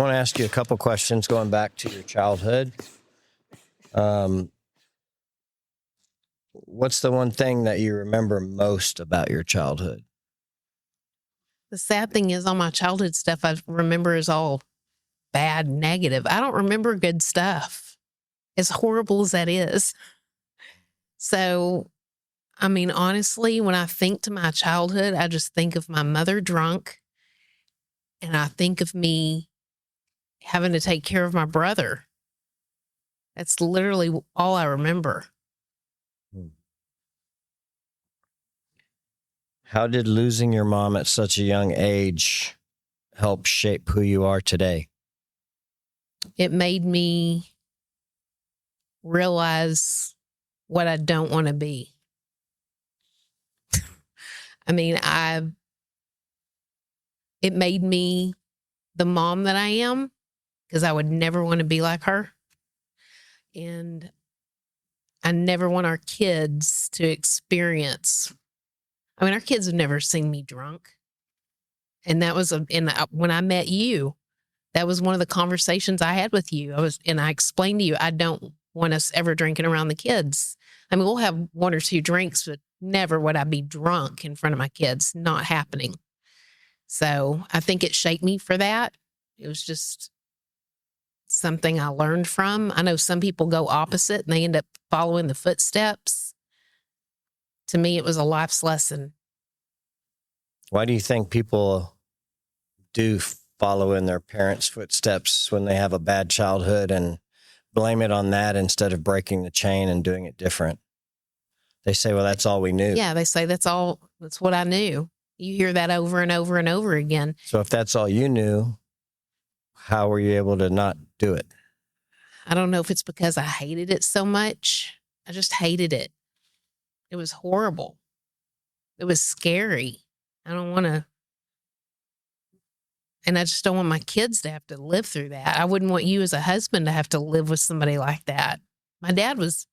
want to ask you a couple questions going back to your childhood. What's the one thing that you remember most about your childhood? The sad thing is all my childhood stuff I remember is all bad, negative. I don't remember good stuff, as horrible as that is. So, I mean, honestly, when I think to my childhood, I just think of my mother drunk, and I think of me having to take care of my brother. That's literally all I remember. How did losing your mom at such a young age help shape who you are today? It made me realize what I don't want to be. I mean, it made me the mom that I am, because I would never want to be like her. And I never want our kids to experience. I mean, our kids have never seen me drunk. And that was, when I met you, that was one of the conversations I had with you. I explained to you, I don't want us ever drinking around the kids. I mean, we'll have one or two drinks, but never would I be drunk in front of my kids. Not happening. So I think it shaped me for that. It was just something I learned from. I know some people go opposite and they end up following the footsteps. To me, it was a life's lesson. Why do you think people do follow in their parents' footsteps when they have a bad childhood and blame it on that instead of breaking the chain and doing it different? They say, well, that's all we knew. Yeah, they say that's what I knew. You hear that over and over and over again. So if that's all you knew, how were you able to not do it? I don't know if it's because I hated it so much. I just hated it. It was horrible. It was scary. I don't want to. And I just don't want my kids to have to live through that. I wouldn't want you as a husband to have to live with somebody like that. My dad was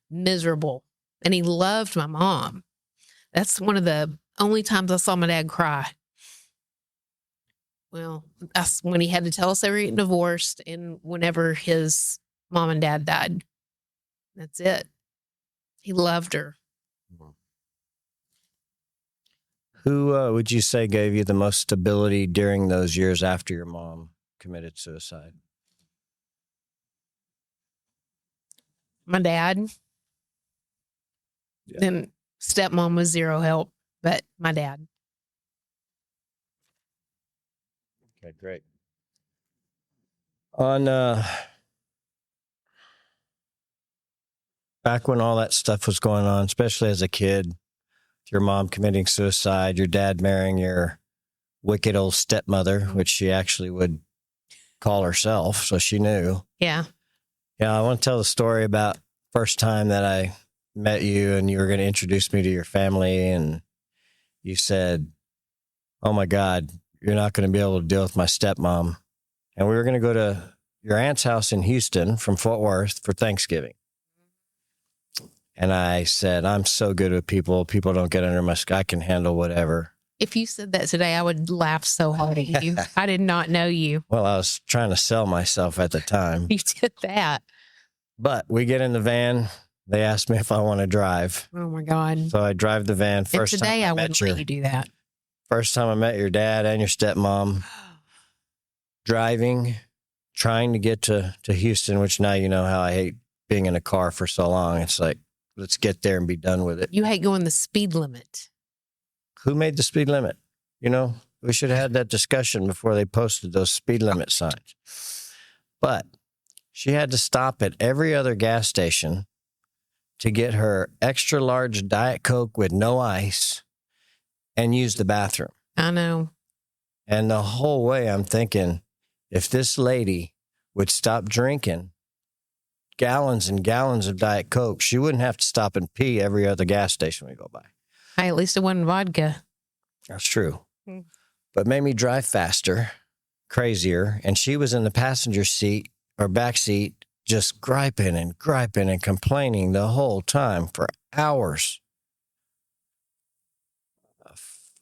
miserable and he loved my mom. That's one of the only times I saw my dad cry. Well, that's when he had to tell us they were getting divorced and whenever his mom and dad died. That's it. He loved her. Who would you say gave you the most stability during those years after your mom committed suicide? My dad. Yeah. Then stepmom was zero help, but my dad. Okay, great. On back when all that stuff was going on, especially as a kid, your mom committing suicide, your dad marrying your wicked old stepmother, which she actually would call herself, so she knew. Yeah. Yeah, I want to tell the story about first time that I met you and you were going to introduce me to your family, and you said, oh my God, you're not going to be able to deal with my stepmom. And we were going to go to your aunt's house in Houston from Fort Worth for Thanksgiving. And I said, I'm so good with people. People don't get under my skin. I can handle whatever. If you said that today, I would laugh so hard at you. I did not know you. Well, I was trying to sell myself at the time. You did that. But we get in the van. They asked me if I want to drive. Oh, my God. So I drive the van. First and today, time I wouldn't let you do that. First time I met your dad and your stepmom. Driving, trying to get to Houston, which now you know how I hate being in a car for so long. It's like, let's get there and be done with it. You hate going the speed limit. Who made the speed limit? You know, we should have had that discussion before they posted those speed limit signs. But she had to stop at every other gas station to get her extra large Diet Coke with no ice and use the bathroom. I know. And the whole way I'm thinking, if this lady would stop drinking gallons and gallons of Diet Coke, she wouldn't have to stop and pee every other gas station we go by. Hey, at least it wasn't vodka. That's true. But made me drive faster, crazier. And she was in the passenger seat or back seat, just griping and complaining the whole time for hours.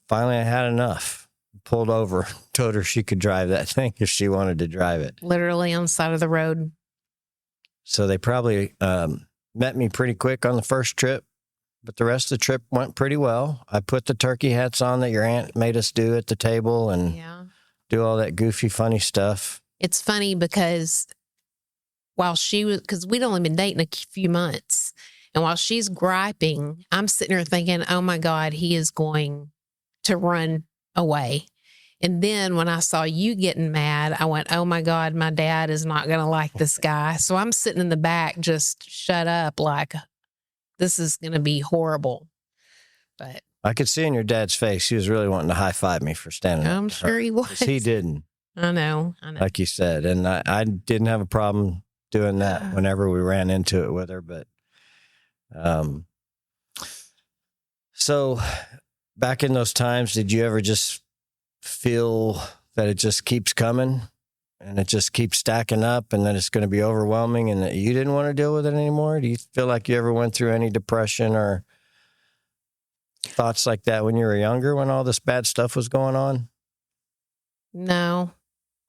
Finally, I had enough. pulled over, told her she could drive that thing if she wanted to drive it. Literally on the side of the road. So they probably met me pretty quick on the first trip, but the rest of the trip went pretty well. I put the turkey hats on that your aunt made us do at the table and do all that goofy, funny stuff. It's funny because because we'd only been dating a few months, and while she's griping, I'm sitting here thinking, oh my God, he is going to run away. And then when I saw you getting mad, I went, oh my God, my dad is not going to like this guy. So I'm sitting in the back, just shut up, like this is going to be horrible. But I could see in your dad's face, he was really wanting to high five me for standing up. I'm sure he was. He didn't. I know. Like you said. And I didn't have a problem doing that whenever we ran into it with her. But so back in those times, did you ever just feel that it just keeps coming and it just keeps stacking up and that it's going to be overwhelming and that you didn't want to deal with it anymore? Do you feel like you ever went through any depression or thoughts like that when you were younger, when all this bad stuff was going on? No,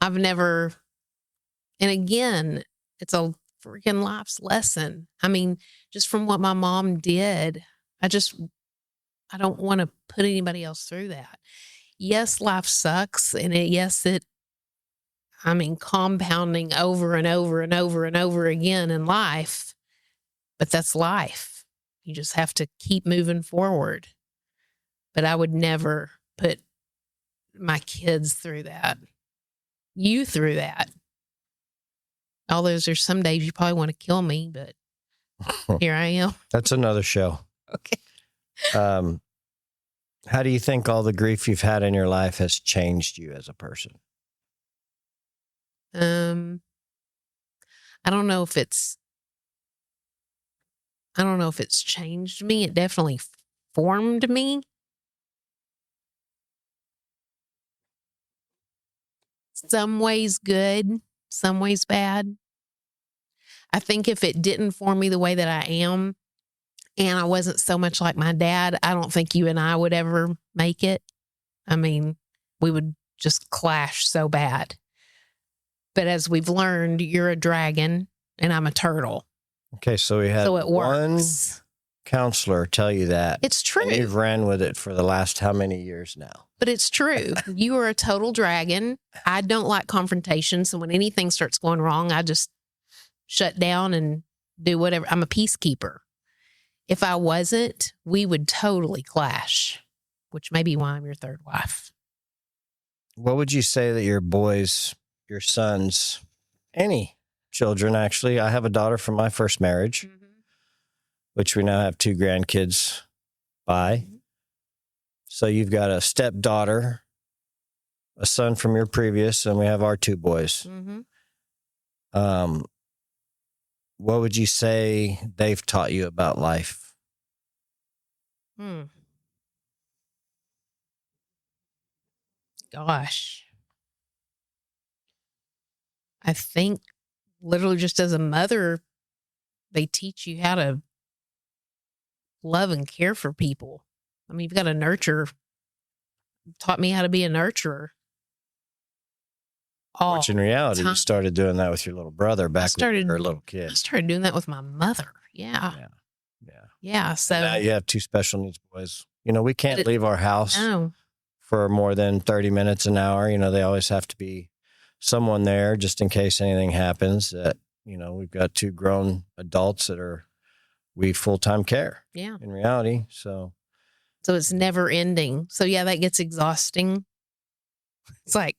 I've never. And again, it's a freaking life's lesson. I mean, just from what my mom did, I don't want to put anybody else through that. Yes, life sucks. And compounding over and over and over and over again in life, but that's life. You just have to keep moving forward. But I would never put my kids through that. You through that. Although there's some days you probably want to kill me, but here I am. That's another show. Okay. How do you think all the grief you've had in your life has changed you as a person? I don't know if it's changed me. It definitely formed me. Some ways good, some ways bad. I think if it didn't form me the way that I am, and I wasn't so much like my dad, I don't think you and I would ever make it. I mean, we would just clash so bad. But as we've learned, you're a dragon and I'm a turtle. Okay, so we had one counselor tell you that. It's true. And you've ran with it for the last how many years now? But it's true. You are a total dragon. I don't like confrontation. So when anything starts going wrong, I just shut down and do whatever. I'm a peacekeeper. If I wasn't, we would totally clash, which may be why I'm your third wife. What would you say that your boys, your sons, any children, actually, I have a daughter from my first marriage, which we now have 2 grandkids by. So you've got a stepdaughter, a son from your previous, and we have our 2 boys. What would you say they've taught you about life? Gosh. I think literally just as a mother, they teach you how to love and care for people. I mean, you've got to nurture. Taught me how to be a nurturer. Which in reality, you started doing that with your little brother back when you were a little kid. I started doing that with my mother. Yeah. So and now you have 2 special needs boys. You know, we can't leave our house for more than 30 minutes, an hour. You know, they always have to be someone there just in case anything happens. That, you know, we've got 2 grown adults that we full-time care. Yeah. In reality. So it's never ending. So yeah, that gets exhausting. It's like,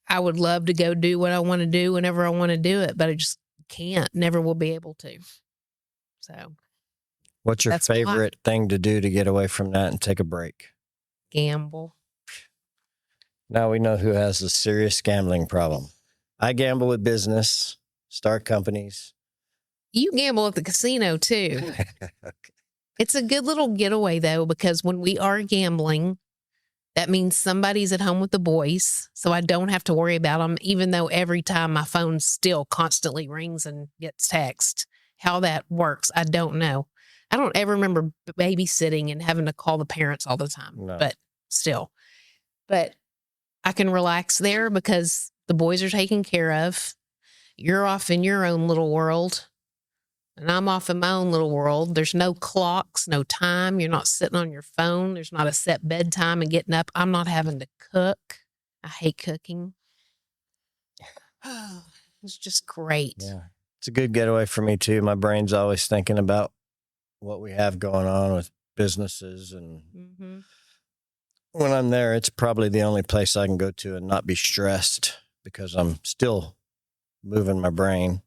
I would love to go do what I want to do whenever I want to do it, but I just can't, never will be able to. So what's your favorite thing to do to get away from that and take a break? Gamble. Now we know who has a serious gambling problem. I gamble with business, start companies. You gamble at the casino too. Okay. It's a good little getaway though, because when we are gambling, that means somebody's at home with the boys, so I don't have to worry about them, even though every time my phone still constantly rings and gets text. How that works, I don't know. I don't ever remember babysitting and having to call the parents all the time, but still. But I can relax there because the boys are taken care of. You're off in your own little world, and I'm off in my own little world. There's no clocks, no time. You're not sitting on your phone. There's not a set bedtime and getting up. I'm not having to cook. I hate cooking. It's just great. Yeah. It's a good getaway for me too. My brain's always thinking about what we have going on with businesses. And when I'm there, it's probably the only place I can go to and not be stressed because I'm still moving my brain.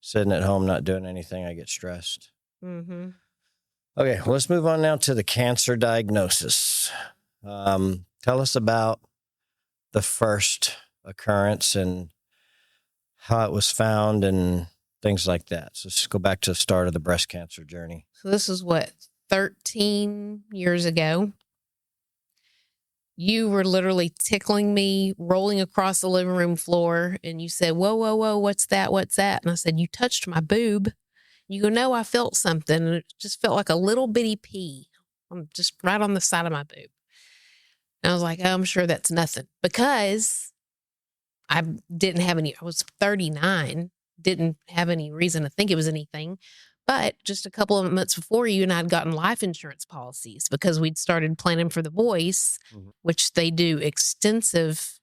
Sitting at home, not doing anything, I get stressed. Okay, well, let's move on now to the cancer diagnosis. Tell us about the first occurrence and how it was found and things like that. So let's go back to the start of the breast cancer journey. So this is 13 years ago. You were literally tickling me, rolling across the living room floor, and you said, whoa, whoa, whoa, what's that? What's that? And I said, you touched my boob. You go, no, I felt something. And it just felt like a little bitty pea, just right on the side of my boob. And I was like, oh, I'm sure that's nothing. Because I was 39, didn't have any reason to think it was anything. But just a couple of months before, you and I had gotten life insurance policies because we'd started planning for the boys, which they do extensive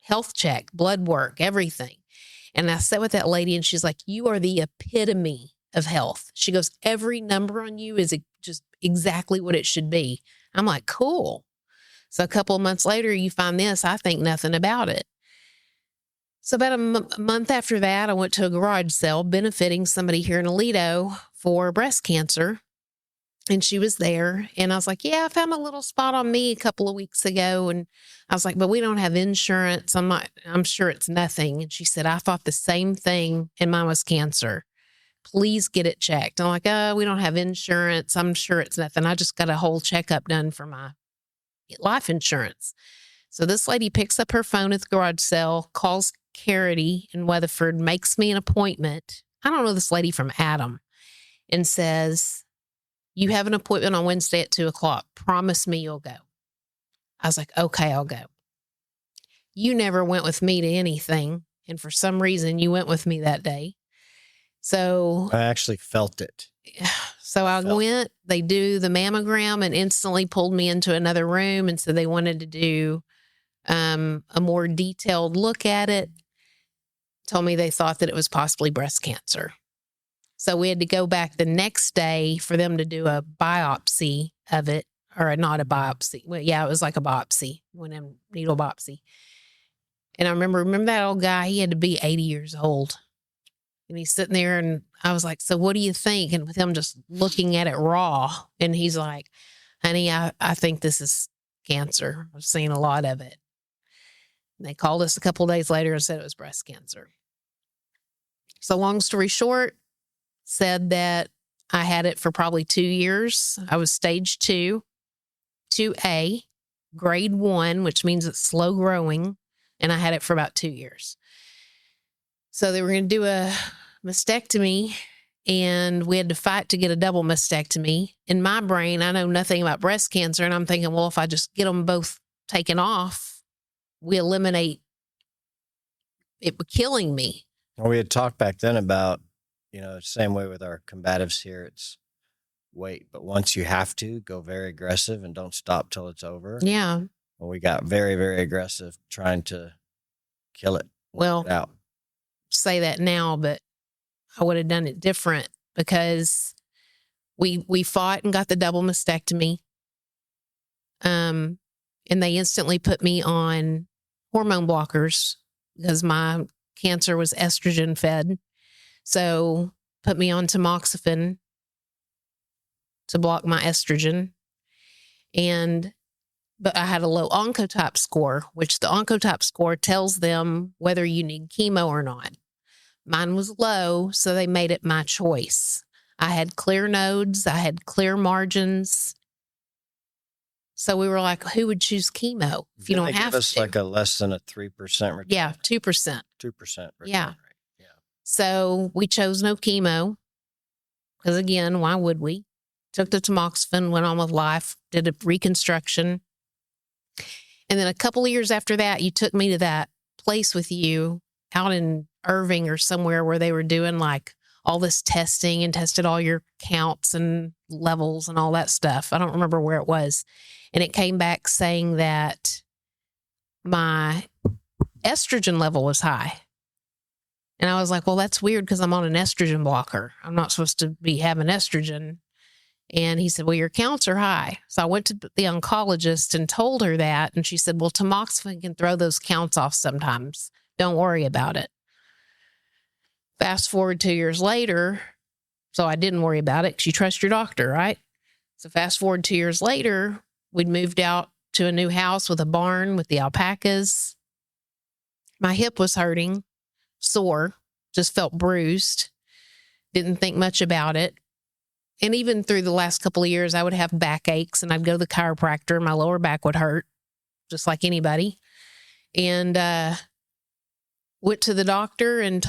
health check, blood work, everything. And I sat with that lady and she's like, you are the epitome of health. She goes, every number on you is just exactly what it should be. I'm like, cool. So a couple of months later, you find this, I think nothing about it. So about a month after that, I went to a garage sale benefiting somebody here in Aledo for breast cancer. And she was there. And I was like, yeah, I found a little spot on me a couple of weeks ago. And I was like, but we don't have insurance. I'm sure it's nothing. And she said, I thought the same thing and mine was cancer. Please get it checked. I'm like, oh, we don't have insurance. I'm sure it's nothing. I just got a whole checkup done for my life insurance. So this lady picks up her phone at the garage sale, calls Carity in Weatherford, makes me an appointment. I don't know this lady from Adam, and says, you have an appointment on Wednesday at 2:00. Promise me you'll go. I was like, okay, I'll go. You never went with me to anything. And for some reason you went with me that day. So I actually felt it. So I went, they do the mammogram and instantly pulled me into another room. And so they wanted to do a more detailed look at it. Told me they thought that it was possibly breast cancer. So we had to go back the next day for them to do a biopsy of it, or not a biopsy. Well, yeah, it was like a biopsy, needle biopsy. And I remember that old guy, he had to be 80 years old. And he's sitting there and I was like, so what do you think? And with him just looking at it raw. And he's like, honey, I think this is cancer. I've seen a lot of it. And they called us a couple of days later and said it was breast cancer. So long story short, said that I had it for probably 2 years. I was stage 2, 2A, grade 1, which means it's slow growing. And I had it for about 2 years. So they were going to do a mastectomy and we had to fight to get a double mastectomy. In my brain, I know nothing about breast cancer. And I'm thinking, well, if I just get them both taken off, we eliminate it killing me. Well, we had talked back then about, same way with our combatives here, it's wait, but once you have to, go very aggressive and don't stop till it's over. Yeah. Well, we got very, very aggressive trying to kill it. Well, say that now, but I would have done it different because we fought and got the double mastectomy. And they instantly put me on hormone blockers because my cancer was estrogen fed. So put me on tamoxifen to block my estrogen. But I had a low oncotype score, which the oncotype score tells them whether you need chemo or not. Mine was low, so they made it my choice. I had clear nodes. I had clear margins. So we were like, who would choose chemo if you don't have to? Us like a less than a 3% return. Yeah, 2%. 2% return Yeah. rate. Yeah. So we chose no chemo because, again, why would we? Took the tamoxifen, went on with life, did a reconstruction. And then a couple of years after that, you took me to that place with you out in Irving or somewhere where they were doing like all this testing and tested all your counts and levels and all that stuff. I don't remember where it was. And it came back saying that my estrogen level was high. And I was like, well, that's weird because I'm on an estrogen blocker. I'm not supposed to be having estrogen. And he said, well, your counts are high. So I went to the oncologist and told her that. And she said, well, tamoxifen can throw those counts off sometimes. Don't worry about it. Fast forward 2 years later. So I didn't worry about it because you trust your doctor, right? So fast forward 2 years later, we'd moved out to a new house with a barn with the alpacas. My hip was hurting, sore, just felt bruised. Didn't think much about it. And even through the last couple of years, I would have backaches and I'd go to the chiropractor. My lower back would hurt, just like anybody. And went to the doctor, and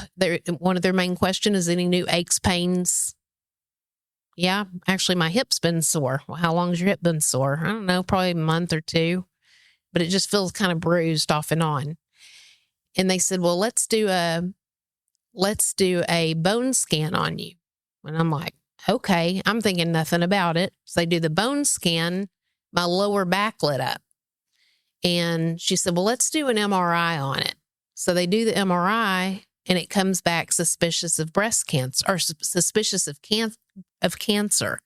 one of their main questions is any new aches, pains. Yeah, actually, my hip's been sore. Well, how long has your hip been sore? I don't know, probably a month or two. But it just feels kind of bruised off and on. And they said, well, let's do a bone scan on you. And I'm like, okay, I'm thinking nothing about it. So they do the bone scan, my lower back lit up. And she said, well, let's do an MRI on it. So they do the MRI and it comes back suspicious of breast cancer or suspicious of cancer.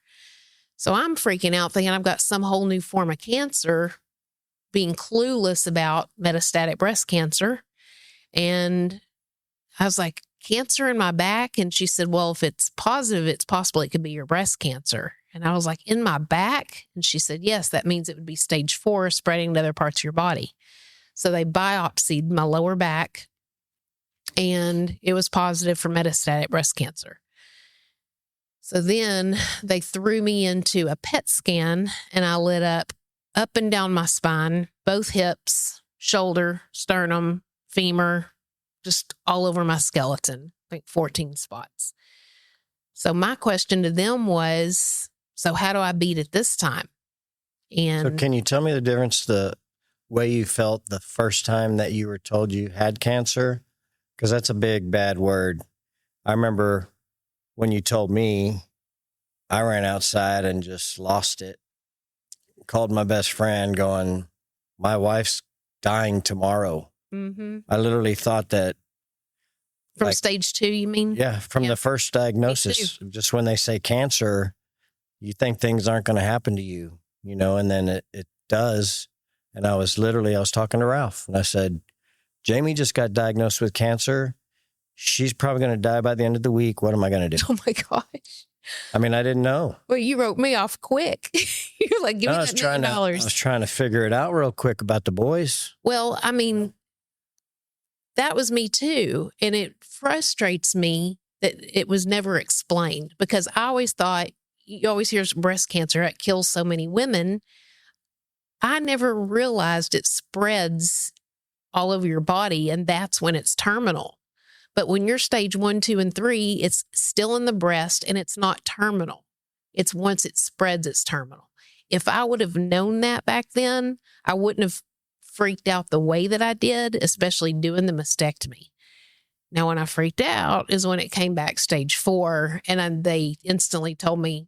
So I'm freaking out thinking I've got some whole new form of cancer, being clueless about metastatic breast cancer. And I was like, cancer in my back? And she said, well, if it's positive, it's possible it could be your breast cancer. And I was like, in my back? And she said, yes, that means it would be stage 4, spreading to other parts of your body. So they biopsied my lower back and it was positive for metastatic breast cancer. So then they threw me into a PET scan and I lit up and down my spine, both hips, shoulder, sternum, femur, just all over my skeleton, like 14 spots. So my question to them was, so how do I beat it this time? And so can you tell me the difference, the way you felt the first time that you were told you had cancer? Because that's a big, bad word. I remember when you told me, I ran outside and just lost it. Called my best friend going, my wife's dying tomorrow. Mm-hmm. I literally thought that. From stage 2, you mean? Yeah, from the first diagnosis. Just when they say cancer, you think things aren't going to happen to you, and then it does. And I was talking to Ralph and I said, Jamie just got diagnosed with cancer. She's probably going to die by the end of the week. What am I going to do? Oh my gosh. I mean, I didn't know. Well, you wrote me off quick. You're like, give me that $1 million. I was trying to figure it out real quick about the boys. Well, I mean, that was me too. And it frustrates me that it was never explained because I always thought, you always hear breast cancer, it kills so many women. I never realized it spreads all over your body and that's when it's terminal. But when you're stage 1, 2, and 3, it's still in the breast and it's not terminal. It's once it spreads, it's terminal. If I would have known that back then, I wouldn't have freaked out the way that I did, especially doing the mastectomy. Now, when I freaked out is when it came back stage 4 and they instantly told me,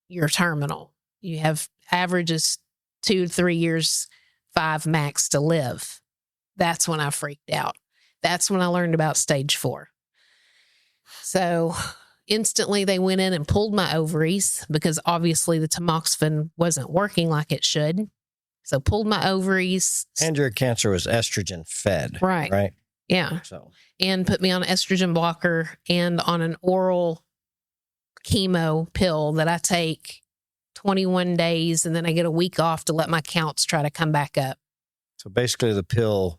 you're terminal. You have averages 2 to 3 years, 5 max to live. That's when I freaked out. That's when I learned about stage 4. So instantly they went in and pulled my ovaries because obviously the tamoxifen wasn't working like it should. So pulled my ovaries. And your cancer was estrogen fed. Right. Right. Yeah. So, and put me on an estrogen blocker and on an oral chemo pill that I take 21 days. And then I get a week off to let my counts try to come back up. So basically the pill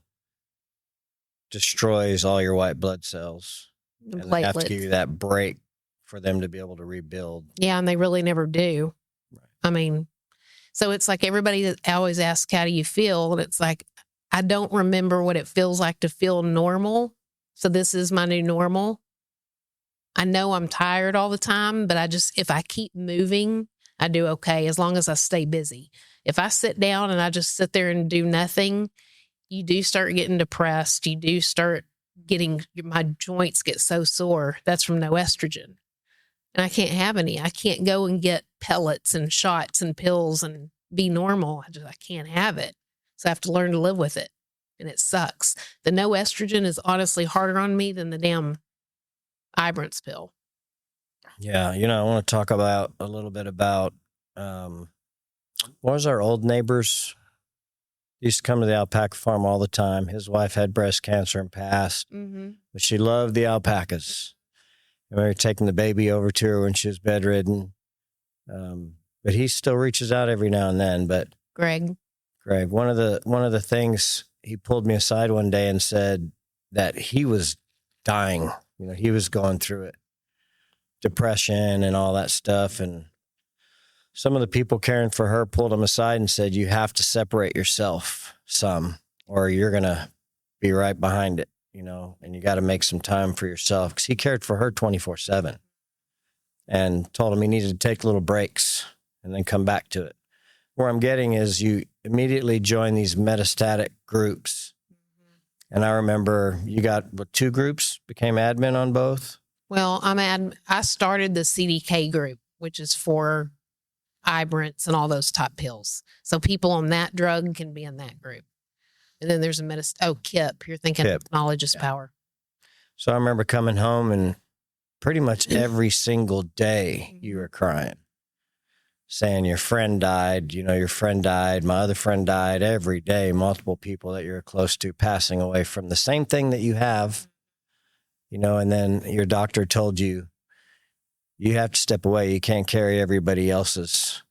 destroys all your white blood cells. And they have to give you that break for them to be able to rebuild. Yeah, and they really never do. Right. I mean, so it's like everybody that always asks, how do you feel? And it's like, I don't remember what it feels like to feel normal. So this is my new normal. I know I'm tired all the time, but if I keep moving, I do okay as long as I stay busy. If I sit down and I just sit there and do nothing, you do start getting depressed. You do start getting, my joints get so sore. That's from no estrogen. And I can't have any. I can't go and get pellets and shots and pills and be normal. I can't have it. So I have to learn to live with it. And it sucks. The no estrogen is honestly harder on me than the damn Ibrance pill. Yeah. I want to talk about a little bit about, what was our old neighbors? He used to come to the alpaca farm all the time. His wife had breast cancer and passed, but she loved the alpacas. I remember taking the baby over to her when she was bedridden. But he still reaches out every now and then. But Greg, one of the things, he pulled me aside one day and said that he was dying. He was going through it, depression and all that stuff. And some of the people caring for her pulled him aside and said, you have to separate yourself some, or you're going to be right behind it, and you got to make some time for yourself. Because he cared for her 24/7 and told him he needed to take little breaks and then come back to it. Where I'm getting is you immediately join these metastatic groups. And I remember you got 2 groups, became admin on both. Well, I started the CDK group, which is for Ibrance and all those top pills. So people on that drug can be in that group. And then there's a KIP. You're thinking KIP. Knowledge is Power. So I remember coming home and pretty much every single day you were crying, saying your friend died, your friend died, my other friend died. Every day, multiple people that you're close to passing away from the same thing that you have, and then your doctor told you, you have to step away. You can't carry everybody else's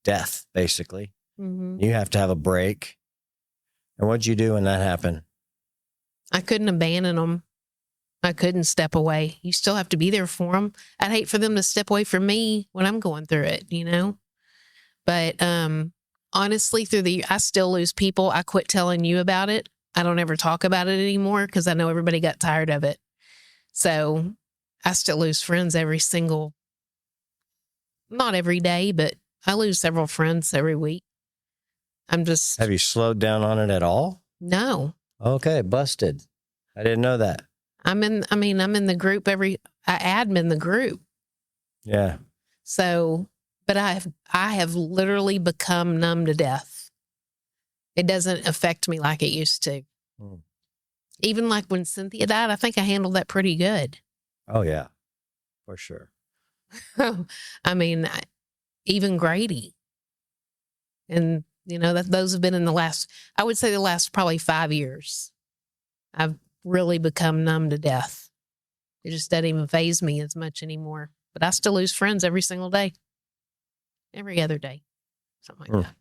death, basically. You have to have a break. And what'd you do when that happened? I couldn't abandon them. I couldn't step away. You still have to be there for them. I'd hate for them to step away from me when I'm going through it, But honestly, I still lose people. I quit telling you about it. I don't ever talk about it anymore because I know everybody got tired of it. So I still lose friends not every day, but I lose several friends every week. Have you slowed down on it at all? No. Okay, busted. I didn't know that. I'm in the group I admin the group. Yeah. So, but I have literally become numb to death. It doesn't affect me like it used to. Even like when Cynthia died, I think I handled that pretty good. Oh, yeah, for sure. Even Grady. And, those have been in the last probably 5 years. I've really become numb to death. It just doesn't even faze me as much anymore. But I still lose friends every single day. Every other day. Something like that.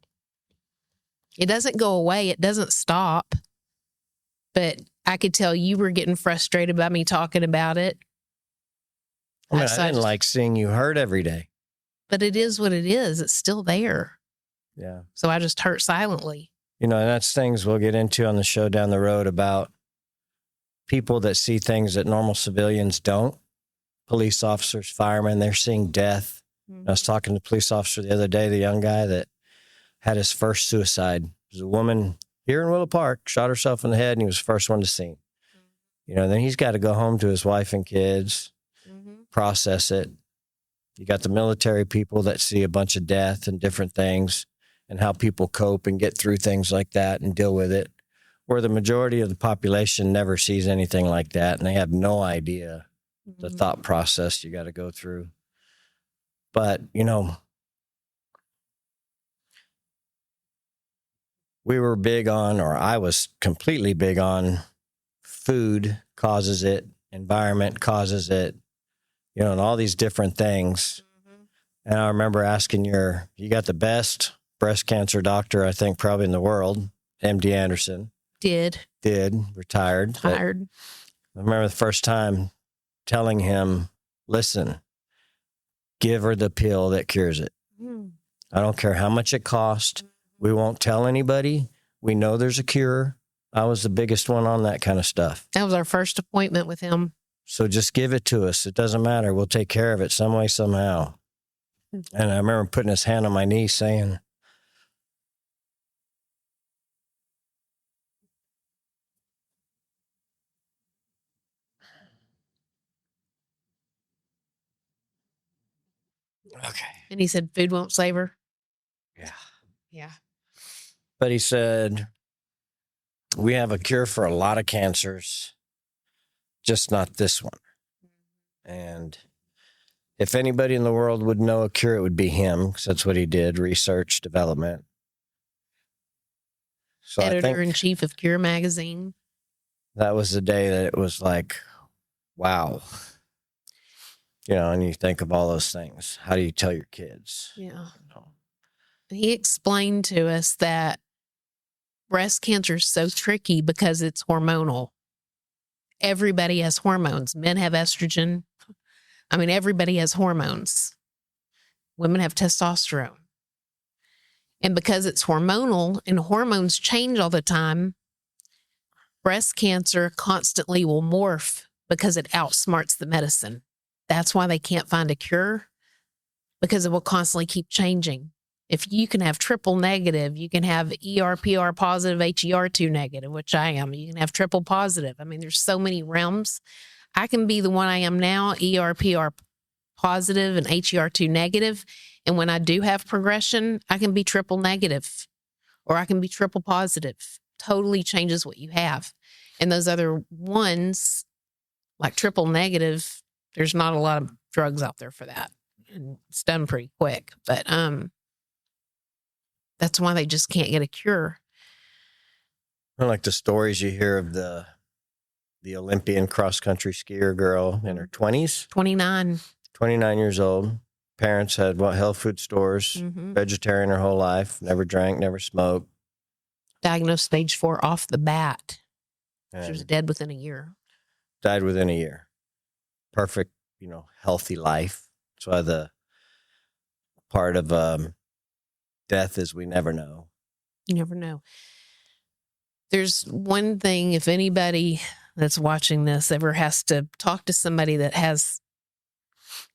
It doesn't go away. It doesn't stop. But I could tell you were getting frustrated by me talking about it. I didn't like seeing you hurt every day. But it is what it is. It's still there. Yeah. So I just hurt silently. And that's things we'll get into on the show down the road about people that see things that normal civilians don't. Police officers, firemen, they're seeing death. I was talking to a police officer the other day, the young guy that had his first suicide. It was a woman here in Willow Park, shot herself in the head, and he was the first one to see him. Then he's got to go home to his wife and kids, process it. You got the military people that see a bunch of death and different things and how people cope and get through things like that and deal with it, where the majority of the population never sees anything like that, and they have no idea the thought process you got to go through. But, we were big on, or I was completely big on, food causes it, environment causes it, and all these different things. And I remember asking you got the best breast cancer doctor, I think, probably in the world, MD Anderson. Did, retired. Tired. I remember the first time telling him, listen, give her the pill that cures it. I don't care how much it costs. We won't tell anybody. We know there's a cure. I was the biggest one on that kind of stuff. That was our first appointment with him. So just give it to us. It doesn't matter. We'll take care of it some way, somehow. And I remember putting his hand on my knee saying, Okay. And he said, food won't save her. Yeah. Yeah. But he said, we have a cure for a lot of cancers, just not this one. And if anybody in the world would know a cure, it would be him, because that's what he did, research, development. So Editor-in-chief of Cure magazine. That was the day that it was like, wow. You know, and you think of all those things. How do you tell your kids? Yeah. He explained to us that breast cancer is so tricky because it's hormonal. Everybody has hormones. Men have estrogen. I mean, everybody has hormones. Women have testosterone. And because it's hormonal and hormones change all the time, breast cancer constantly will morph because it outsmarts the medicine. That's why they can't find a cure, because it will constantly keep changing. If you can have triple negative, you can have ER/PR positive, HER2 negative, which I am. You can have triple positive. I mean, there's so many realms. I can be the one I am now, ER/PR positive and HER2 negative. And when I do have progression, I can be triple negative or I can be triple positive. Totally changes what you have. And those other ones, like triple negative, there's not a lot of drugs out there for that. And it's done pretty quick. But that's why they just can't get a cure. I like the stories you hear of the Olympian cross-country skier girl in her 20s. 29 years old. Parents had health food stores, vegetarian her whole life, never drank, never smoked. Diagnosed stage 4 off the bat. She was dead within a year. Died within a year. Perfect, healthy life. That's why the part of death is we never know. You never know. There's one thing, if anybody that's watching this ever has to talk to somebody that has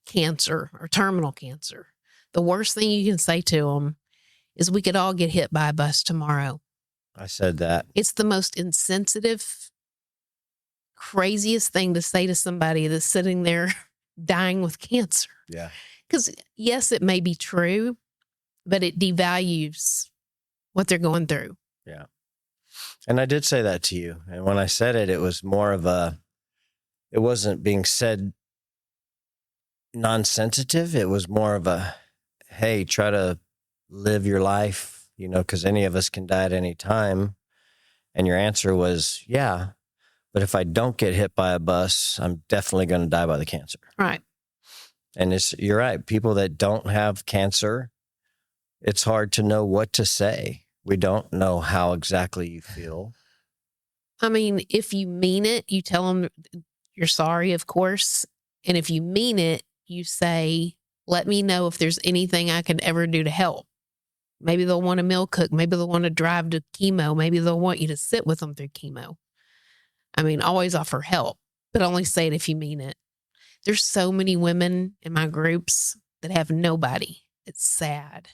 cancer or terminal cancer, the worst thing you can say to them is we could all get hit by a bus tomorrow. I said that. It's the most insensitive, craziest thing to say to somebody that's sitting there dying with cancer. Yeah. Because yes, it may be true, but it devalues what they're going through. Yeah. And I did say that to you. And when I said it, it was more of it wasn't being said non-sensitive. It was more of hey, try to live your life, because any of us can die at any time. And your answer was, yeah, but if I don't get hit by a bus, I'm definitely going to die by the cancer. Right. And you're right. People that don't have cancer, it's hard to know what to say. We don't know how exactly you feel. I mean, if you mean it, you tell them you're sorry, of course. And if you mean it, you say, let me know if there's anything I can ever do to help. Maybe they'll want a meal cook. Maybe they'll want to drive to chemo. Maybe they'll want you to sit with them through chemo. I mean, always offer help, but only say it if you mean it. There's so many women in my groups that have nobody. It's sad.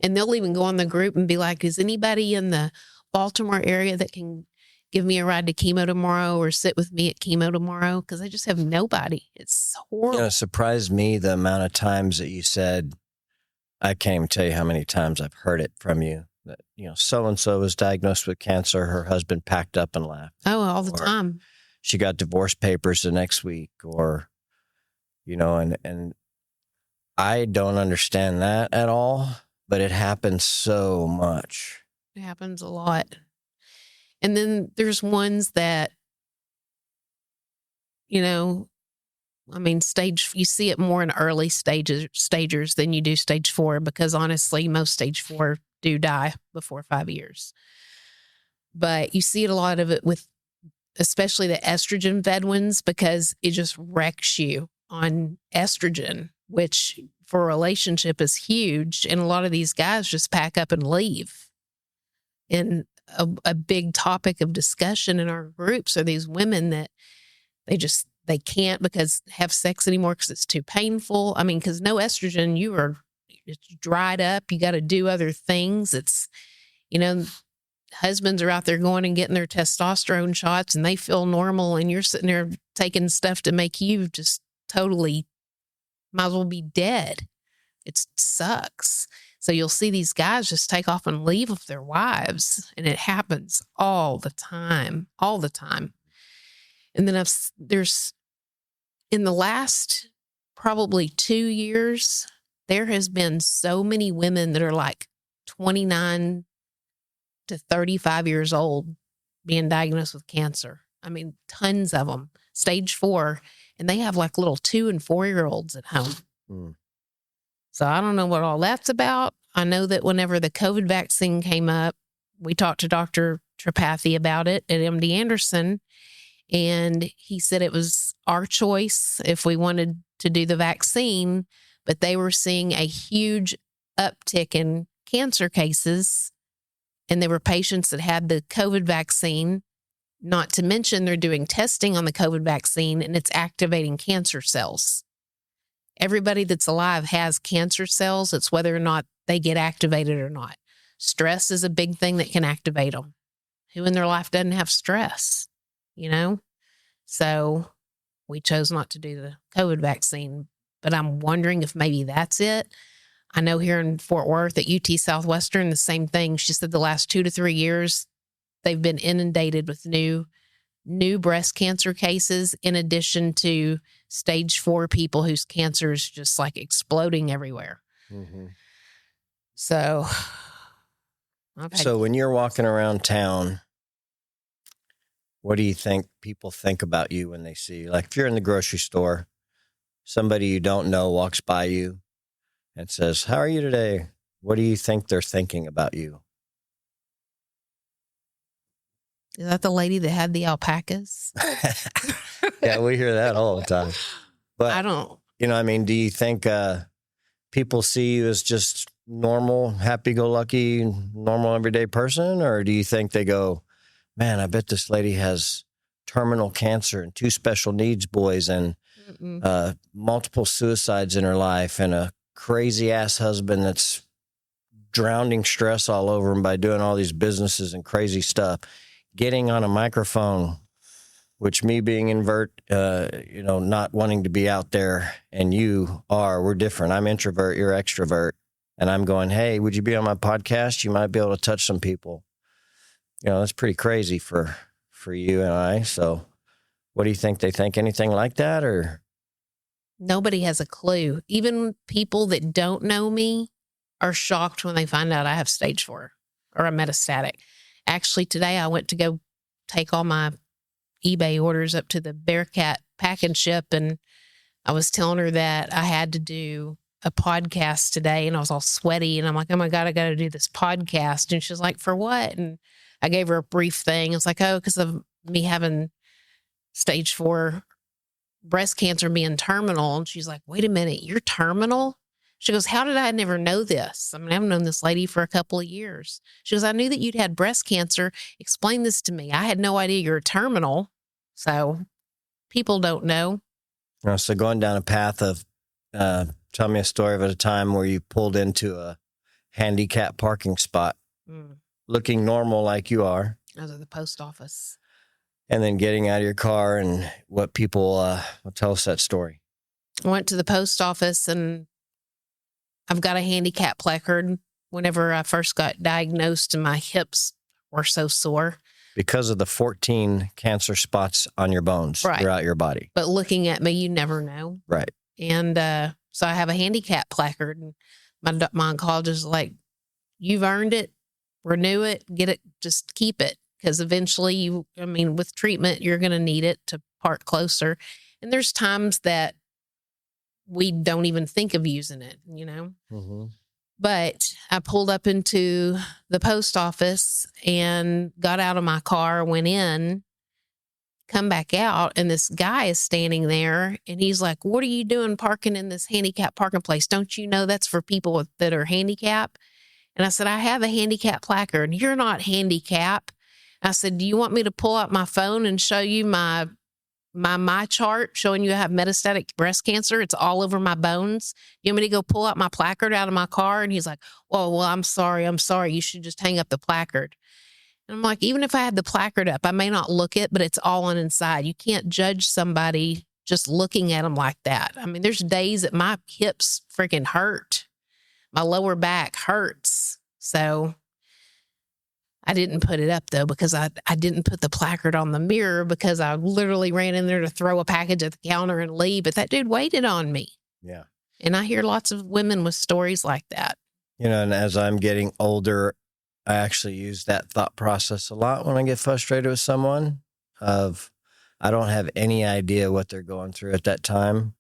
And they'll even go on the group and be like, is anybody in the Baltimore area that can give me a ride to chemo tomorrow or sit with me at chemo tomorrow? Because I just have nobody. It's horrible. It surprised me the amount of times that you said, I can't even tell you how many times I've heard it from you. That, so-and-so was diagnosed with cancer. Her husband packed up and left. Oh, all the time. She got divorce papers the next week or, and I don't understand that at all, but it happens so much. It happens a lot. And then there's ones that, you see it more in early stagers than you do stage 4, because honestly, most stage 4 do die before 5 years. But you see it a lot of it with, especially the estrogen fed ones, because it just wrecks you on estrogen, which for a relationship is huge. And a lot of these guys just pack up and leave. And a big topic of discussion in our groups are these women that they can't have sex anymore because it's too painful. I mean, because no estrogen, it's dried up. You got to do other things. It's, husbands are out there going and getting their testosterone shots and they feel normal. And you're sitting there taking stuff to make you just totally might as well be dead. It sucks. So you'll see these guys just take off and leave with their wives, and it happens all the time. And then there's in the last probably 2 years, there has been so many women that are like 29 to 35 years old being diagnosed with cancer. I mean, tons of them, stage 4, and they have like little 2 and 4-year-olds at home. Mm. So I don't know what all that's about. I know that whenever the COVID vaccine came up, we talked to Dr. Tripathi about it at MD Anderson, and he said it was our choice if we wanted to do the vaccine, but they were seeing a huge uptick in cancer cases, and there were patients that had the COVID vaccine, not to mention they're doing testing on the COVID vaccine, and it's activating cancer cells. Everybody that's alive has cancer cells. It's whether or not they get activated or not. Stress is a big thing that can activate them. Who in their life doesn't have stress, you know? So we chose not to do the COVID vaccine, but I'm wondering if maybe that's it. I know here in Fort Worth at UT Southwestern, the same thing. She said the last 2 to 3 years, they've been inundated with new breast cancer cases, in addition to stage 4 people whose cancer is just like exploding everywhere. Mm-hmm. So when you're walking around town, what do you think people think about you when they see you? Like if you're in the grocery store, somebody you don't know walks by you and says, "How are you today?" What do you think they're thinking about you? Is that the lady that had the alpacas? Yeah, we hear that all the time. But I don't. Do you think people see you as just normal, happy-go-lucky, normal, everyday person? Or do you think they go, "Man, I bet this lady has terminal cancer and 2 special needs boys and multiple suicides in her life and a crazy-ass husband that's drowning stress all over him by doing all these businesses and crazy stuff." Getting on a microphone, which me being invert, not wanting to be out there, and we're different. I'm introvert, you're extrovert. And I'm going, "Hey, would you be on my podcast? You might be able to touch some people." That's pretty crazy for you and I. So what do you think? They think anything like that, or? Nobody has a clue. Even people that don't know me are shocked when they find out I have stage 4 or a metastatic. Actually, today I went to go take all my eBay orders up to the Bearcat Pack and Ship, and I was telling her that I had to do a podcast today, and I was all sweaty, and I'm like, "Oh my God, I got to do this podcast." And she's like, "For what?" And I gave her a brief thing. I was like, "Oh, because of me having stage 4 breast cancer being terminal." And she's like, "Wait a minute, you're terminal?" She goes, "How did I never know this? I mean, I've known this lady for a couple of years." She goes, "I knew that you'd had breast cancer. Explain this to me. I had no idea you're terminal." So people don't know. So going down a path of, tell me a story of a time where you pulled into a handicap parking spot, looking normal like you are. I was at the post office. And then getting out of your car, and what people will tell us that story. I went to the post office, and I've got a handicap placard. Whenever I first got diagnosed and my hips were so sore. Because of the 14 cancer spots on your bones throughout your body. But looking at me, you never know. Right. And so I have a handicap placard, and my oncologist is like, "You've earned it, renew it, get it, just keep it. Because eventually with treatment, you're going to need it to park closer." And there's times that we don't even think of using it, Mm-hmm. But I pulled up into the post office and got out of my car, went in, come back out, and this guy is standing there, and he's like, "What are you doing parking in this handicap parking place? Don't you know that's for people that are handicapped?" And I said, "I have a handicap placard." "You're not handicapped." I said, "Do you want me to pull out my phone and show you my chart showing you I have metastatic breast cancer? It's all over my bones. You want me to go pull out my placard out of my car?" And he's like, well, I'm sorry. You should just hang up the placard." And I'm like, even if I had the placard up, I may not look it, but it's all on inside. You can't judge somebody just looking at them like that. I mean, there's days that my hips freaking hurt, my lower back hurts. So I didn't put it up though, because I didn't put the placard on the mirror because I literally ran in there to throw a package at the counter and leave. But that dude waited on me. Yeah. And I hear lots of women with stories like that. And as I'm getting older, I actually use that thought process a lot when I get frustrated with someone of, I don't have any idea what they're going through at that time.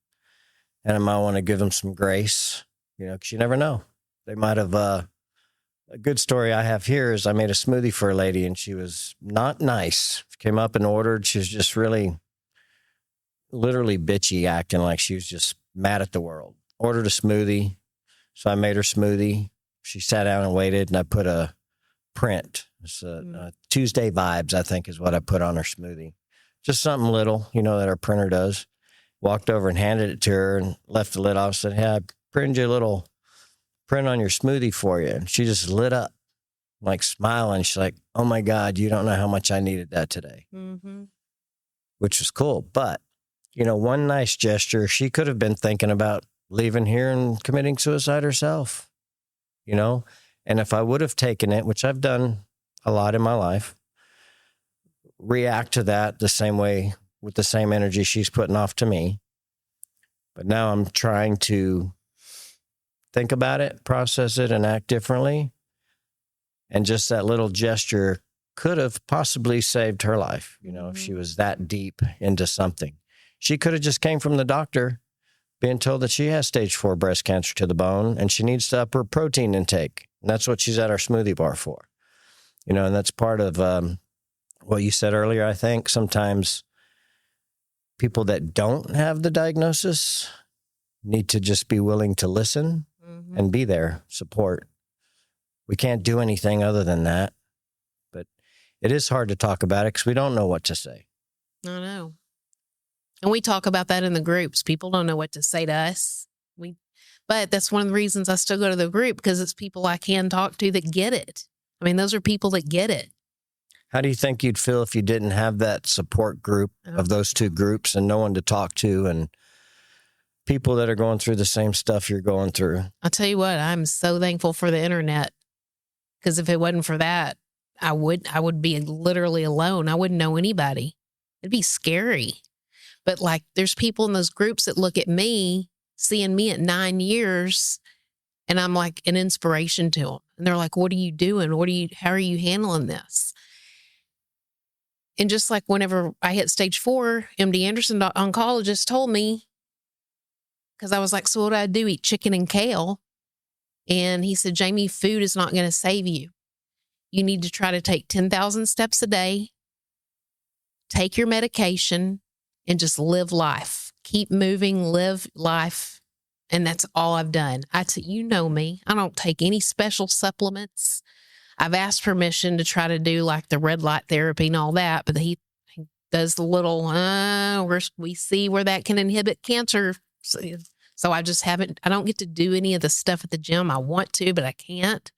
And I might want to give them some grace, because you never know. They might have, a good story I have here is I made a smoothie for a lady and she was not nice. Came up and ordered. She was just really, literally bitchy, acting like she was just mad at the world. Ordered a smoothie. So I made her smoothie. She sat down and waited, and I put a print. It's Tuesday Vibes, I think, is what I put on her smoothie. Just something little, that our printer does. Walked over and handed it to her and left the lid off. Said, hey, I printed you a little print on your smoothie for you. And she just lit up, like smiling. She's like, oh my God, you don't know how much I needed that today. Mm-hmm. Which was cool. But, one nice gesture, she could have been thinking about leaving here and committing suicide herself, And if I would have taken it, which I've done a lot in my life, react to that the same way with the same energy she's putting off to me. But now I'm trying to think about it, process it, and act differently. And just that little gesture could have possibly saved her life, if she was that deep into something. She could have just came from the doctor being told that she has stage 4 breast cancer to the bone and she needs to up her protein intake. And that's what she's at our smoothie bar for. And that's part of what you said earlier, I think. Sometimes people that don't have the diagnosis need to just be willing to listen and be there, support. We can't do anything other than that. But it is hard to talk about it because we don't know what to say. I know. And we talk about that in the groups. People don't know what to say to us. But that's one of the reasons I still go to the group, because it's people I can talk to that get it. I mean, those are people that get it. How do you think you'd feel if you didn't have that support group of those two groups and no one to talk to and people that are going through the same stuff you're going through? I'll tell you what, I'm so thankful for the internet, because if it wasn't for that, I would be literally alone. I wouldn't know anybody. It'd be scary. But there's people in those groups that look at me, seeing me at 9 years, and I'm like an inspiration to them. And they're like, what are you doing? How are you handling this? And just like whenever I hit stage 4, MD Anderson oncologist told me, because I was like, so what do I do? Eat chicken and kale? And he said, Jamie, food is not going to save you. You need to try to take 10,000 steps a day, take your medication, and just live life. Keep moving, live life. And that's all I've done. You know me. I don't take any special supplements. I've asked permission to try to do the red light therapy and all that, but he does the little, we see where that can inhibit cancer. So I don't get to do any of the stuff at the gym. I want to, but I can't.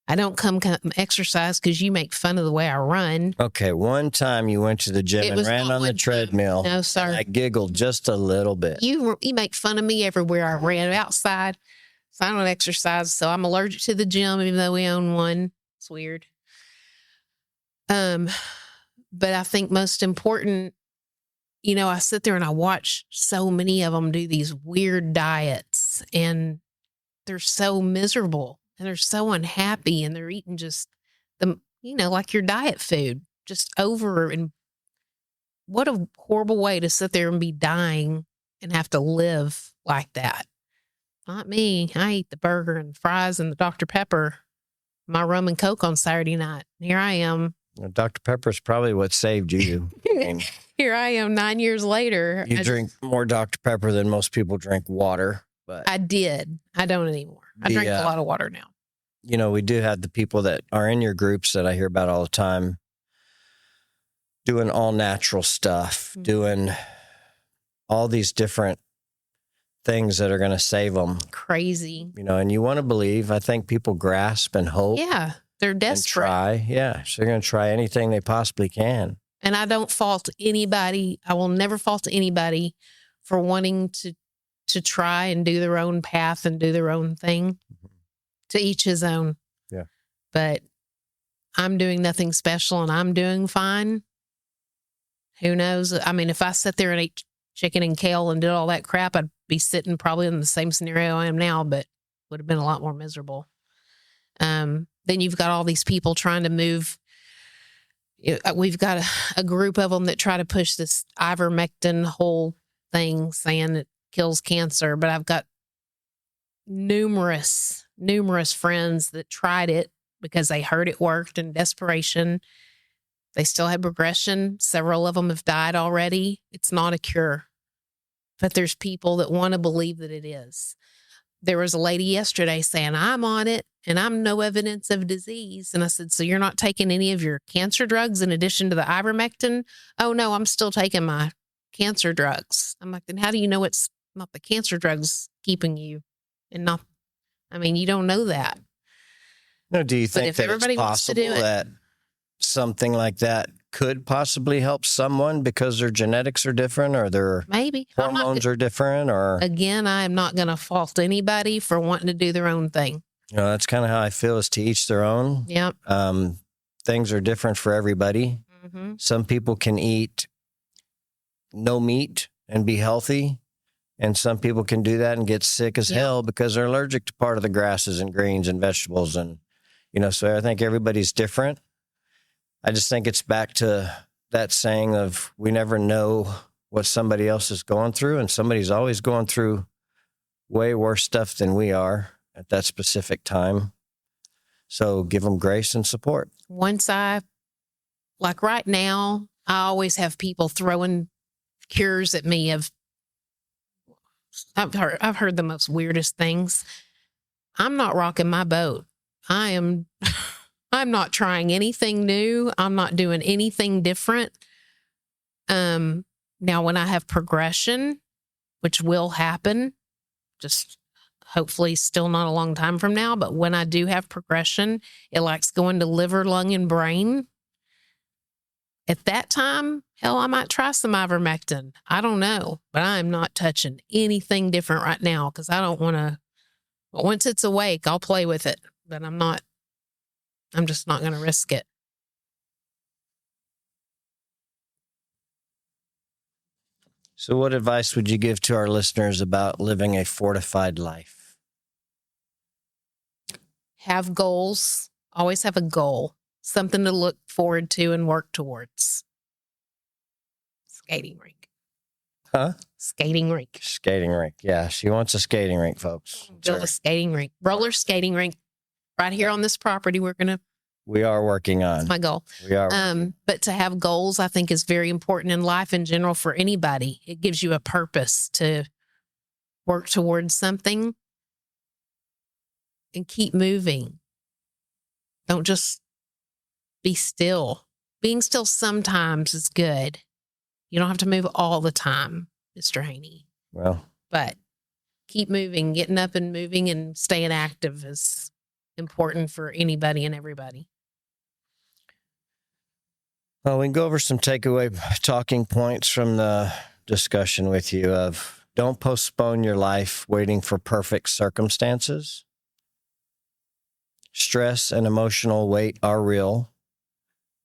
I don't come exercise because you make fun of the way I run. Okay, one time you went to the gym and ran on the treadmill. No, sir. I giggled just a little bit. You make fun of me everywhere I ran outside. So I don't exercise. So I'm allergic to the gym, even though we own one. It's weird. But I think most important, I sit there and I watch so many of them do these weird diets, and they're so miserable. And they're so unhappy, and they're eating just like your diet food, just over. And what a horrible way to sit there and be dying and have to live like that. Not me. I eat the burger and fries and the Dr. Pepper, my rum and Coke on Saturday night. Here I am. Dr. Pepper is probably what saved you. Here I am 9 years later. You drink more Dr. Pepper than most people drink water. But I did. I don't anymore. I drink a lot of water now. We do have the people that are in your groups that I hear about all the time doing all natural stuff, doing all these different things that are going to save them. Crazy. And you want to believe. I think people grasp and hope. Yeah, they're desperate. And try. Yeah, so they're going to try anything they possibly can. And I don't fault anybody. I will never fault anybody for wanting to to try and do their own path and do their own thing. To each his own. Yeah. But I'm doing nothing special and I'm doing fine. Who knows? I mean, if I sat there and ate chicken and kale and did all that crap, I'd be sitting probably in the same scenario I am now, but would have been a lot more miserable. Then you've got all these people trying to move. We've got a group of them that try to push this ivermectin whole thing, saying it kills cancer. But I've got numerous friends that tried it because they heard it worked in desperation. They still had progression. Several of them have died already. It's not a cure. But there's people that want to believe that it is. There was a lady yesterday saying, I'm on it and I'm no evidence of disease. And I said, so you're not taking any of your cancer drugs in addition to the ivermectin? Oh, no, I'm still taking my cancer drugs. I'm like, then how do you know it's not the cancer drugs keeping you and not, I mean, you don't know that. No, do you But think if that everybody it's wants to do possible it- that something like that could possibly help someone because their genetics are different or their Maybe. hormones are different? Or, Again, I am not going to fault anybody for wanting to do their own thing. that's kind of how I feel, is to each their own. Yep. Things are different for everybody. Mm-hmm. Some people can eat no meat and be healthy. And some people can do that and get sick as hell because they're allergic to part of the grasses and greens and vegetables. And, so I think everybody's different. I just think it's back to that saying of we never know what somebody else is going through. And somebody's always going through way worse stuff than we are at that specific time. So give them grace and support. Like right now, I always have people throwing cures at me of, I've heard the most weirdest things. I'm not rocking my boat. I'm not trying anything new. I'm not doing anything different. Now when I have progression, which will happen, just hopefully still not a long time from now, but when I do have progression, it likes going to liver, lung, and brain. At that time, hell, I might try some ivermectin. I don't know, but I'm not touching anything different right now because I don't want to. Once it's awake, I'll play with it, but I'm just not going to risk it. So what advice would you give to our listeners about living a fortified life? Have goals. Always have a goal. Something to look forward to and work towards. Skating rink. Huh? Skating rink. Skating rink. Yeah, she wants a skating rink, folks. Build a skating rink. Roller skating rink. Right here on this property, we are working on. That's my goal. We are. But to have goals, I think, is very important in life in general for anybody. It gives you a purpose to work towards something and keep moving. Don't just be still. Being still sometimes is good. You don't have to move all the time, Mr. Haney. Well, but keep moving, getting up and moving and staying active is important for anybody and everybody. Well, we can go over some takeaway talking points from the discussion with you of don't postpone your life waiting for perfect circumstances. Stress and emotional weight are real.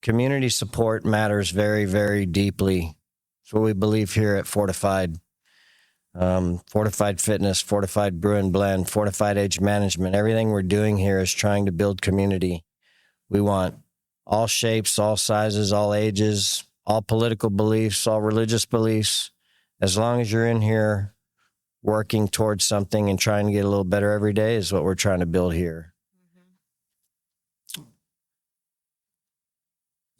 Community support matters very, very deeply. It's what we believe here at Fortified. Fortified Fitness, Fortified Brew and Blend, Fortified Age Management. Everything we're doing here is trying to build community. We want all shapes, all sizes, all ages, all political beliefs, all religious beliefs. As long as you're in here working towards something and trying to get a little better every day is what we're trying to build here.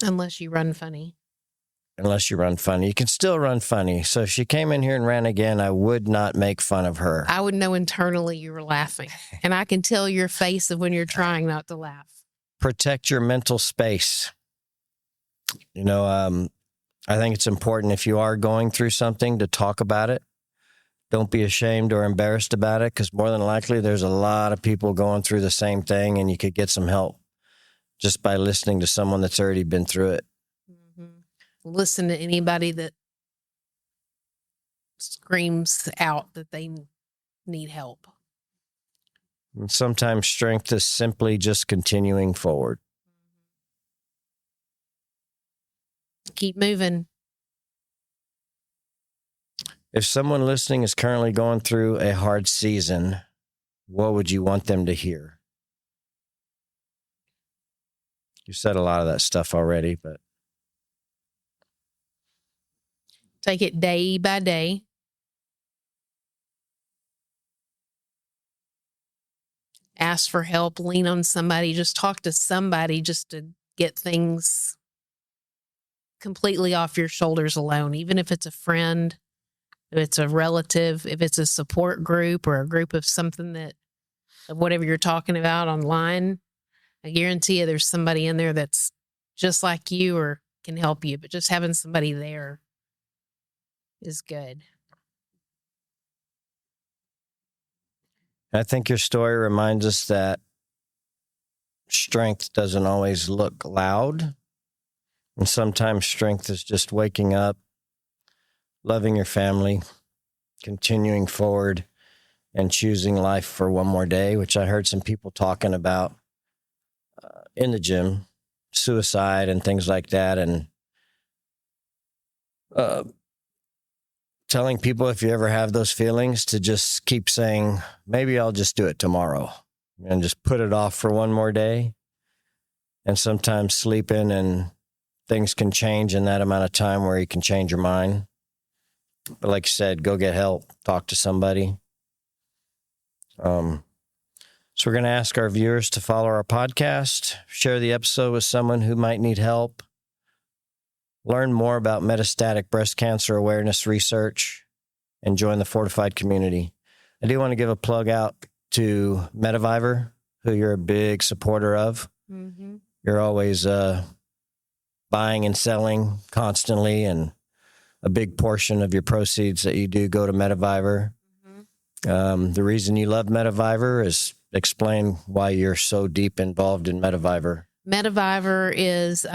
Unless you run funny. Unless you run funny. You can still run funny. So if she came in here and ran again, I would not make fun of her. I would know internally you were laughing. And I can tell your face of when you're trying not to laugh. Protect your mental space. I think it's important if you are going through something to talk about it. Don't be ashamed or embarrassed about it because more than likely there's a lot of people going through the same thing and you could get some help just by listening to someone that's already been through it. Mm-hmm. Listen to anybody that screams out that they need help. And sometimes strength is simply just continuing forward. Keep moving. If someone listening is currently going through a hard season, what would you want them to hear? You said a lot of that stuff already, but Take it day by day. Ask for help, lean on somebody, just talk to somebody just to get things completely off your shoulders alone, even if it's a friend, if it's a relative, if it's a support group or a group of something that, of whatever you're talking about online. I guarantee you there's somebody in there that's just like you or can help you, but just having somebody there is good. I think your story reminds us that strength doesn't always look loud. And sometimes strength is just waking up, loving your family, continuing forward, and choosing life for one more day, which I heard some people talking about in the gym, suicide and things like that. And telling people, if you ever have those feelings, to just keep saying, maybe I'll just do it tomorrow, and just put it off for one more day. And sometimes sleeping and things can change in that amount of time where you can change your mind. But like you said, go get help, talk to somebody. So we're going to ask our viewers to follow our podcast, share the episode with someone who might need help, learn more about metastatic breast cancer awareness research, and join the Fortified community. I do want to give a plug out to Metaviver, who you're a big supporter of. Mm-hmm. You're always buying and selling constantly, and a big portion of your proceeds that you do go to Metaviver. Mm-hmm. The reason you love Metaviver is explain why you're so deep involved in Metaviver. Metaviver is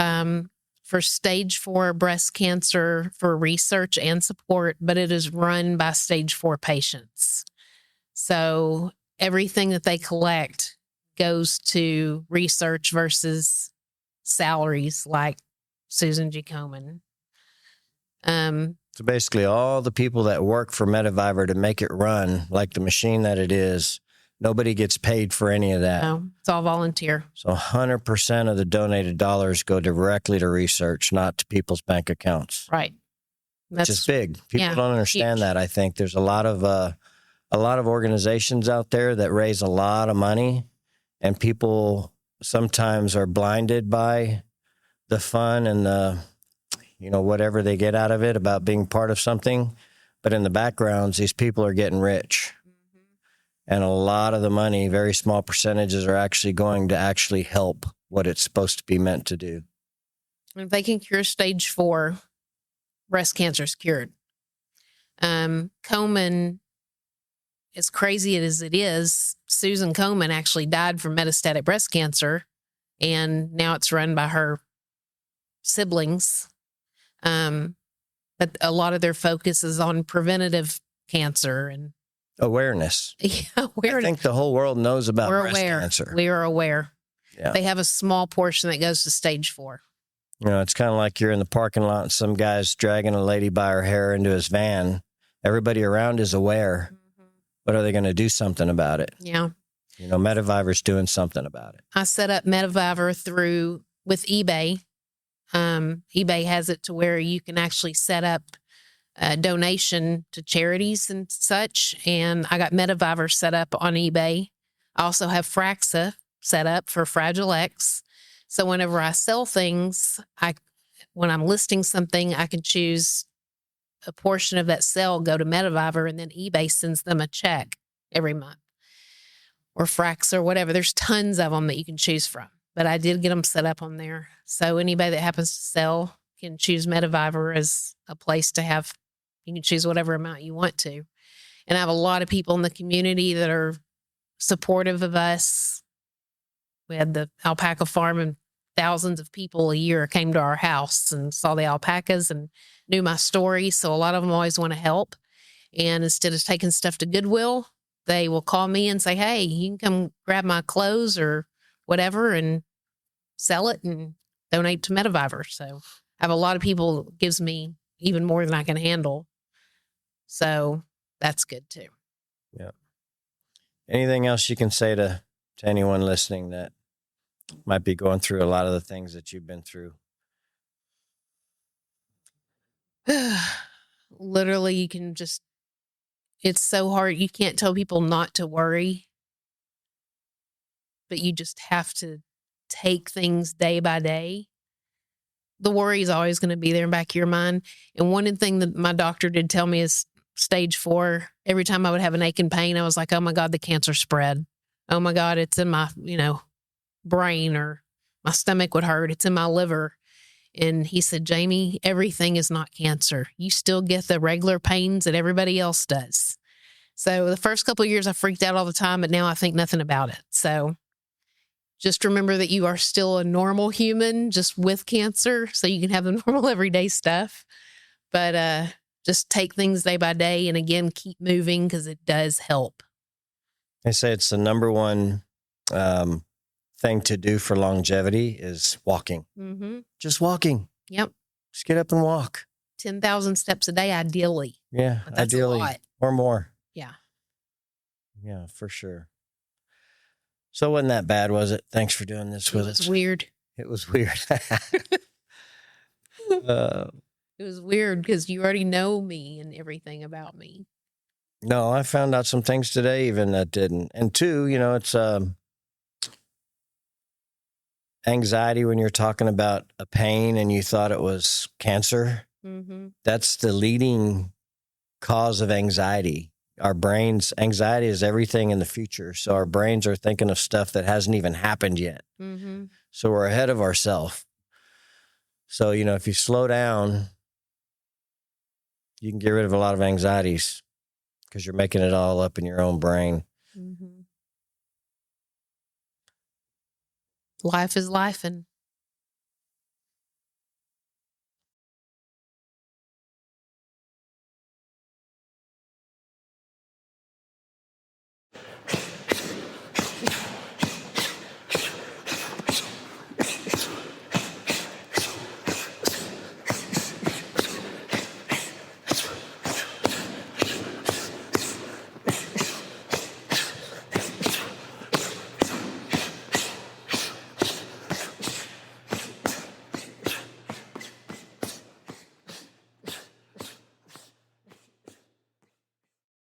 for stage 4 breast cancer for research and support, but it is run by stage 4 patients. So everything that they collect goes to research versus salaries like Susan G. Komen. So basically all the people that work for Metaviver to make it run like the machine that it is, nobody gets paid for any of that. No, it's all volunteer. So 100% of the donated dollars go directly to research, not to people's bank accounts. Right. Which is big. People don't understand that. I think there's a lot of organizations out there that raise a lot of money, and people sometimes are blinded by the fun and the, whatever they get out of it about being part of something. But in the backgrounds, these people are getting rich. And a lot of the money, very small percentages, are actually going to actually help what it's supposed to be meant to do. If they can cure stage 4, breast cancer is cured. Komen, as crazy as it is, Susan Komen actually died from metastatic breast cancer, and now it's run by her siblings. But a lot of their focus is on preventative cancer and awareness. Yeah, awareness. I think the whole world knows about breast cancer. We are aware. Yeah. They have a small portion that goes to stage 4. It's kind of like you're in the parking lot and some guy's dragging a lady by her hair into his van. Everybody around is aware. Mm-hmm. But are they going to do something about it? Yeah. Metaviver's doing something about it. I set up Metaviver with eBay. eBay has it to where you can actually set up donation to charities and such. And I got Metaviver set up on eBay. I also have Fraxa set up for Fragile X. So whenever I sell things, when I'm listing something, I can choose a portion of that sale, go to Metaviver, and then eBay sends them a check every month. Or Fraxa or whatever. There's tons of them that you can choose from. But I did get them set up on there. So anybody that happens to sell can choose Metaviver as a place to have. You can choose whatever amount you want to. And I have a lot of people in the community that are supportive of us. We had the alpaca farm, and thousands of people a year came to our house and saw the alpacas and knew my story. So a lot of them always want to help. And instead of taking stuff to Goodwill, they will call me and say, hey, you can come grab my clothes or whatever and sell it and donate to Medivivor. So I have a lot of people that gives me even more than I can handle. So that's good too. Yeah. Anything else you can say to anyone listening that might be going through a lot of the things that you've been through? Literally, you can just, it's so hard. You can't tell people not to worry, but you just have to take things day by day. The worry is always going to be there in the back of your mind. And one thing that my doctor did tell me is stage 4. Every time I would have an ache and pain, I was like, oh my God, the cancer spread. Oh my God, it's in my, brain, or my stomach would hurt. It's in my liver. And he said, Jamie, everything is not cancer. You still get the regular pains that everybody else does. So the first couple of years I freaked out all the time, but now I think nothing about it. So just remember that you are still a normal human, just with cancer, so you can have the normal everyday stuff. But just take things day by day, and again, keep moving, because it does help. They say it's the number one thing to do for longevity is walking. Mm-hmm. Just walking. Yep. Just get up and walk. 10,000 steps a day, ideally. Yeah, But that's ideally. a lot. Or more. Yeah. Yeah, for sure. So it wasn't that bad, was it? Thanks for doing this with us. It was weird. It was weird. It was weird because you already know me and everything about me. No, I found out some things today even that didn't. And 2, it's anxiety when you're talking about a pain and you thought it was cancer. Mm-hmm. That's the leading cause of anxiety. Our brains, anxiety is everything in the future. So our brains are thinking of stuff that hasn't even happened yet. Mm-hmm. So we're ahead of ourselves. So, if you slow down, you can get rid of a lot of anxieties because you're making it all up in your own brain. Mm-hmm. Life is life, and